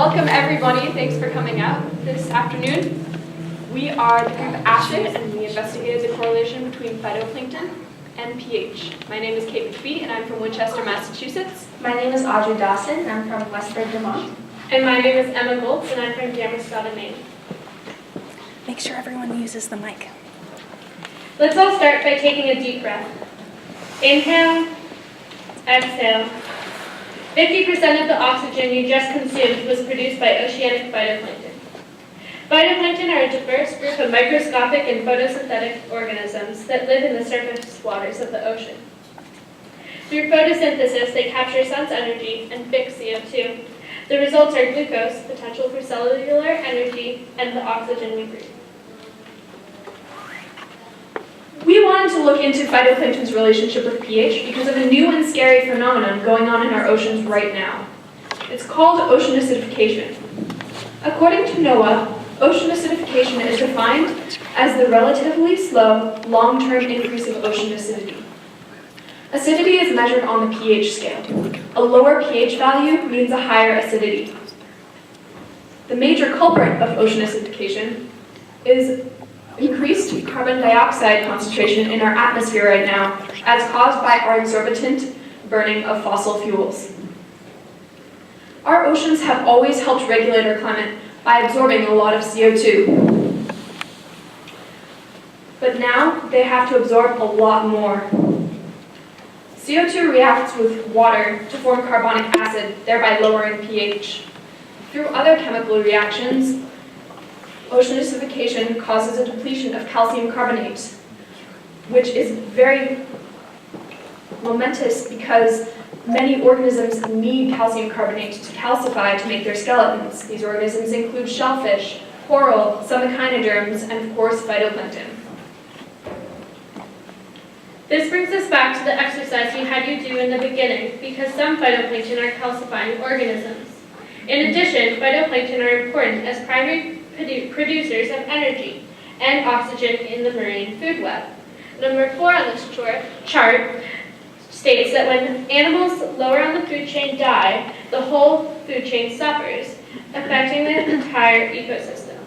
Welcome everybody, thanks for coming out this afternoon. We are the group ACID and we investigated the correlation between phytoplankton and pH. My name is Kate McPhee and I'm from Winchester, Massachusetts. My name is Audrey Dawson and I'm from Westford, Vermont. And my name is Emma Goltz and I'm from Damerscott, Maine. Make sure everyone uses the mic. Let's all start by taking a deep breath. Inhale, exhale. 50% of the oxygen you just consumed was produced by oceanic phytoplankton. Phytoplankton are a diverse group of microscopic and photosynthetic organisms that live in the surface waters of the ocean. Through photosynthesis, they capture sun's energy and fix CO2. The results are glucose, potential for cellular energy, and the oxygen we breathe. We wanted to look into phytoplankton's relationship with pH because of a new and scary phenomenon going on in our oceans right now. It's called ocean acidification. According to NOAA, ocean acidification is defined as the relatively slow, long-term increase of ocean acidity. Acidity is measured on the pH scale. A lower pH value means a higher acidity. The major culprit of ocean acidification is increased carbon dioxide concentration in our atmosphere right now, as caused by our exorbitant burning of fossil fuels. Our oceans have always helped regulate our climate by absorbing a lot of CO2. But now they have to absorb a lot more. CO2 reacts with water to form carbonic acid, thereby lowering pH. Through other chemical reactions, ocean acidification causes a depletion of calcium carbonate, which is very momentous because many organisms need calcium carbonate to calcify to make their skeletons. These organisms include shellfish, coral, some echinoderms, and of course phytoplankton. This brings us back to the exercise we had you do in the beginning, because some phytoplankton are calcifying organisms. In addition, phytoplankton are important as primary producers of energy and oxygen in the marine food web. Number 4 on this chart states that when animals lower on the food chain die, the whole food chain suffers, affecting the entire ecosystem.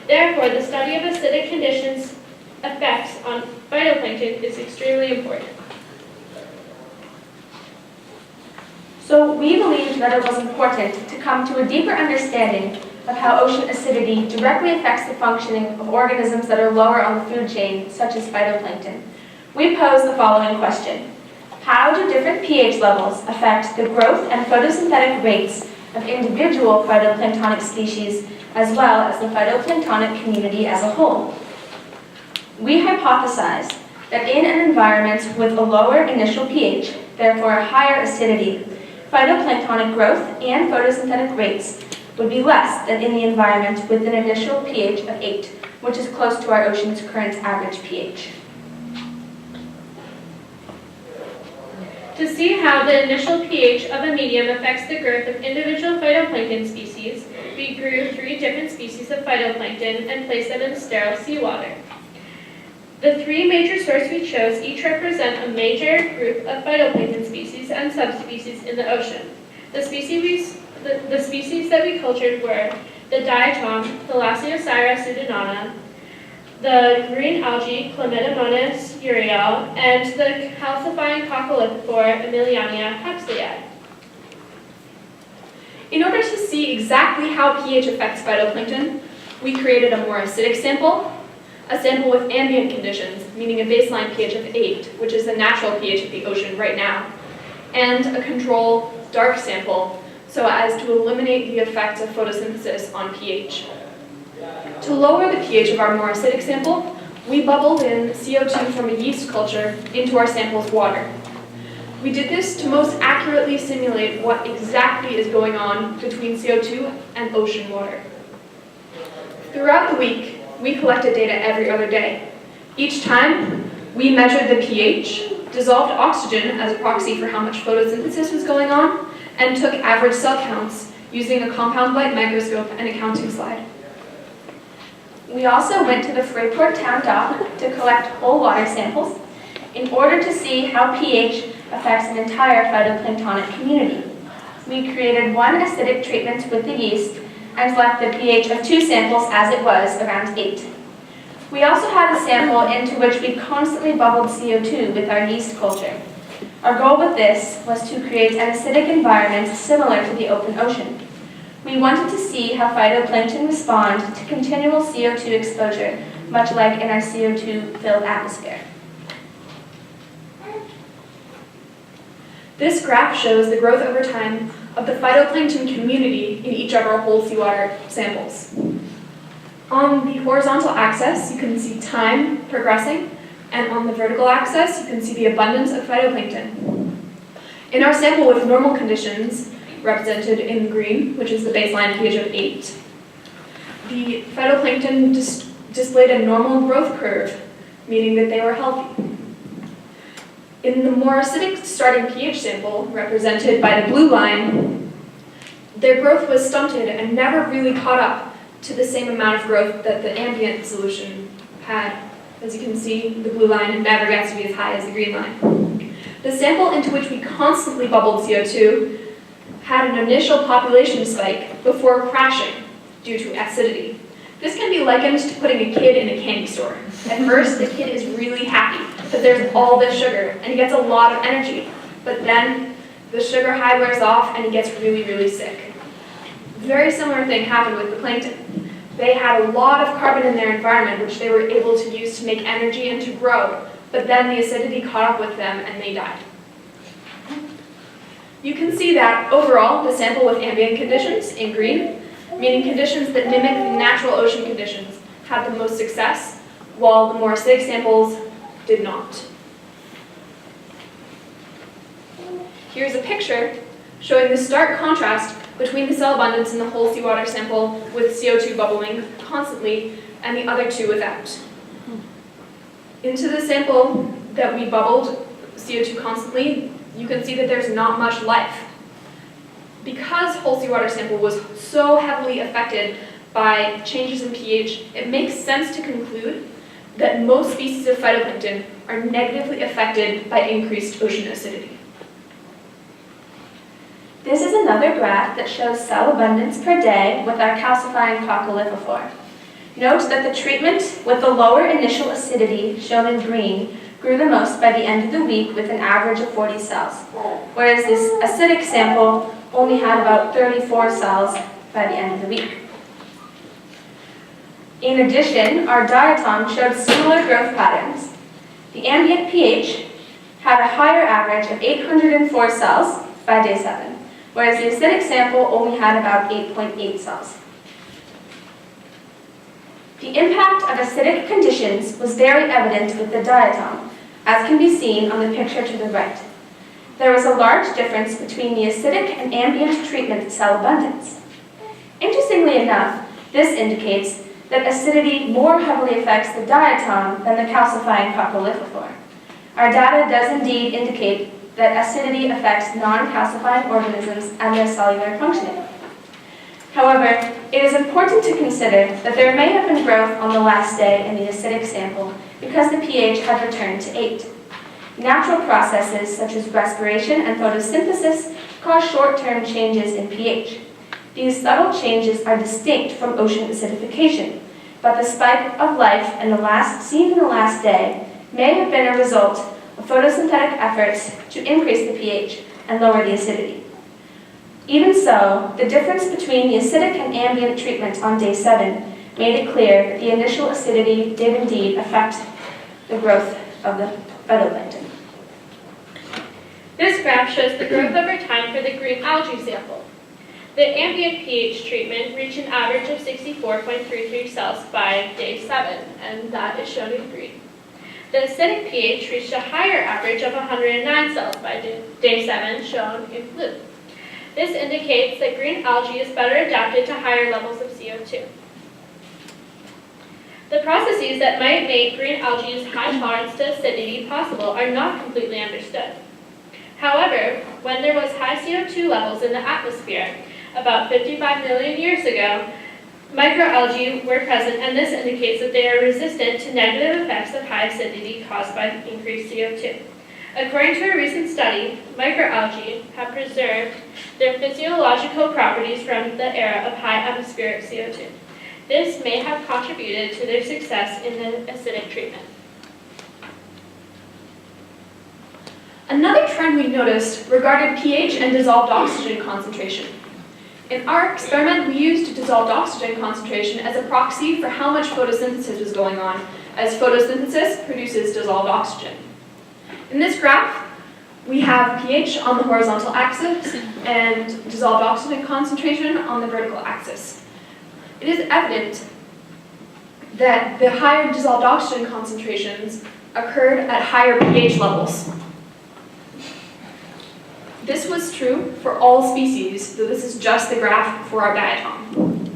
Therefore, the study of acidic conditions' effects on phytoplankton is extremely important. So we believed that it was important to come to a deeper understanding of how ocean acidity directly affects the functioning of organisms that are lower on the food chain, such as phytoplankton. We pose the following question. How do different pH levels affect the growth and photosynthetic rates of individual phytoplanktonic species, as well as the phytoplanktonic community as a whole? We hypothesized that in an environment with a lower initial pH, therefore a higher acidity, phytoplanktonic growth and photosynthetic rates would be less than in the environment with an initial pH of 8, which is close to our ocean's current average pH. To see how the initial pH of a medium affects the growth of individual phytoplankton species, we grew 3 different species of phytoplankton and placed them in sterile seawater. The 3 major sources we chose each represent a major group of phytoplankton species and subspecies in the ocean. The species that we cultured were the diatom, Thalassiocyra pseudonana, the green algae, Chlamydomonas uriel, and the calcifying coccolithophore, Emiliania huxleyi. In order to see exactly how pH affects phytoplankton, we created a more acidic sample, a sample with ambient conditions, meaning a baseline pH of 8, which is the natural pH of the ocean right now, and a control dark sample, so as to eliminate the effects of photosynthesis on pH. To lower the pH of our more acidic sample, we bubbled in CO2 from a yeast culture into our sample's water. We did this to most accurately simulate what exactly is going on between CO2 and ocean water. Throughout the week, we collected data every other day. Each time, we measured the pH, dissolved oxygen as a proxy for how much photosynthesis was going on, and took average cell counts using a compound light microscope and a counting slide. We also went to the Freeport Town Dock to collect whole water samples in order to see how pH affects an entire phytoplanktonic community. we created one acidic treatment with the yeast and left the pH of 2 samples as it was, around 8. We also had a sample into which we constantly bubbled CO2 with our yeast culture. Our goal with this was to create an acidic environment similar to the open ocean. We wanted to see how phytoplankton respond to continual CO2 exposure, much like in our CO2-filled atmosphere. This graph shows the growth over time of the phytoplankton community in each of our whole seawater samples. On the horizontal axis, you can see time progressing, and on the vertical axis, you can see the abundance of phytoplankton. In our sample with normal conditions, represented in green, which is the baseline pH of 8, the phytoplankton displayed a normal growth curve, meaning that they were healthy. In the more acidic starting pH sample, represented by the blue line, their growth was stunted and never really caught up to the same amount of growth that the ambient solution had. As you can see, the blue line never gets to be as high as the green line. The sample into which we constantly bubbled CO2 had an initial population spike before crashing due to acidity. This can be likened to putting a kid in a candy store. At first, the kid is really happy that there's all this sugar, and he gets a lot of energy. But then, the sugar high wears off, and he gets really, really sick. Very similar thing happened with the plankton. They had a lot of carbon in their environment, which they were able to use to make energy and to grow. But then the acidity caught up with them, and they died. You can see that, overall, the sample with ambient conditions, in green, meaning conditions that mimic the natural ocean conditions, had the most success, while the more acidic samples did not. Here's a picture showing the stark contrast between the cell abundance in the whole seawater sample with CO2 bubbling constantly and the other two without. Into the sample that we bubbled CO2 constantly, you can see that there's not much life. Because whole seawater sample was so heavily affected by changes in pH, it makes sense to conclude that most species of phytoplankton are negatively affected by increased ocean acidity. This is another graph that shows cell abundance per day with our calcifying coccolithophore. Note that the treatment with the lower initial acidity, shown in green, grew the most by the end of the week with an average of 40 cells, whereas this acidic sample only had about 34 cells by the end of the week. In addition, our diatom showed similar growth patterns. The ambient pH had a higher average of 804 cells by day 7, whereas the acidic sample only had about 8.8 cells. The impact of acidic conditions was very evident with the diatom, as can be seen on the picture to the right. There was a large difference between the acidic and ambient treatment cell abundance. Interestingly enough, this indicates that acidity more heavily affects the diatom than the calcifying coccolithophore. Our data does indeed indicate that acidity affects non-calcifying organisms and their cellular functioning. However, it is important to consider that there may have been growth on the last day in the acidic sample because the pH had returned to 8. Natural processes such as respiration and photosynthesis cause short-term changes in pH. These subtle changes are distinct from ocean acidification, but the spike of life seen in the last day may have been a result of photosynthetic efforts to increase the pH and lower the acidity. Even so, the difference between the acidic and ambient treatment on day 7 made it clear that the initial acidity did indeed affect the growth of the phytoplankton. This graph shows the growth over time for the green algae sample. The ambient pH treatment reached an average of 64.33 cells by day 7, and that is shown in green. The acidic pH reached a higher average of 109 cells by day 7, shown in blue. This indicates that green algae is better adapted to higher levels of CO2. The processes that might make green algae's high tolerance to acidity possible are not completely understood. However, when there was high CO2 levels in the atmosphere, about 55 million years ago, microalgae were present, and this indicates that they are resistant to negative effects of high acidity caused by increased CO2. According to a recent study, microalgae have preserved their physiological properties from the era of high atmospheric CO2. This may have contributed to their success in the acidic treatment. Another trend we noticed regarded pH and dissolved oxygen concentration. In our experiment, we used dissolved oxygen concentration as a proxy for how much photosynthesis was going on, as photosynthesis produces dissolved oxygen. In this graph, we have pH on the horizontal axis and dissolved oxygen concentration on the vertical axis. It is evident that the higher dissolved oxygen concentrations occurred at higher pH levels. This was true for all species, though this is just the graph for our diatom.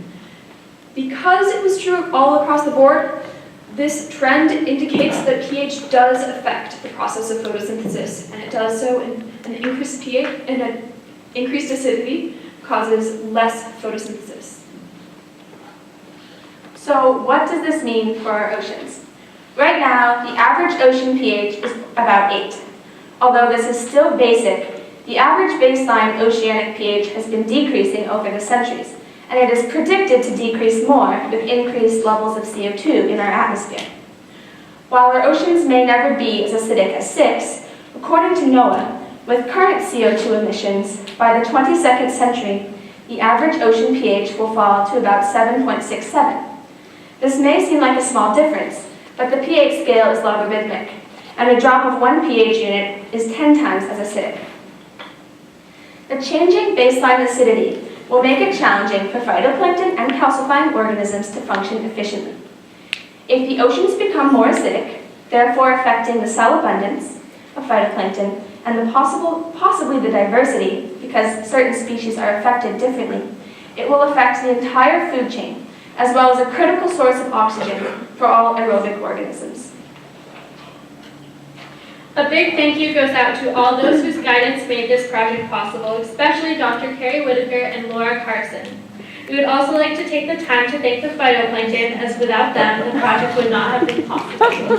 Because it was true all across the board, this trend indicates that pH does affect the process of photosynthesis, and it does so in an increased pH and an increased acidity causes less photosynthesis. So what does this mean for our oceans? Right now, the average ocean pH is about 8. Although this is still basic, the average baseline oceanic pH has been decreasing over the centuries, and it is predicted to decrease more with increased levels of CO2 in our atmosphere. While our oceans may never be as acidic as 6, according to NOAA, with current CO2 emissions, by the 22nd century, the average ocean pH will fall to about 7.67. This may seem like a small difference, but the pH scale is logarithmic, and a drop of 1 pH unit is 10 times as acidic. The changing baseline acidity will make it challenging for phytoplankton and calcifying organisms to function efficiently. If the oceans become more acidic, therefore affecting the cell abundance of phytoplankton and the possibly the diversity, because certain species are affected differently, it will affect the entire food chain, as well as a critical source of oxygen for all aerobic organisms. A big thank you goes out to all those whose guidance made this project possible, especially Dr. Carrie Whitaker and Laura Carson. We would also like to take the time to thank the phytoplankton, as without them, the project would not have been possible.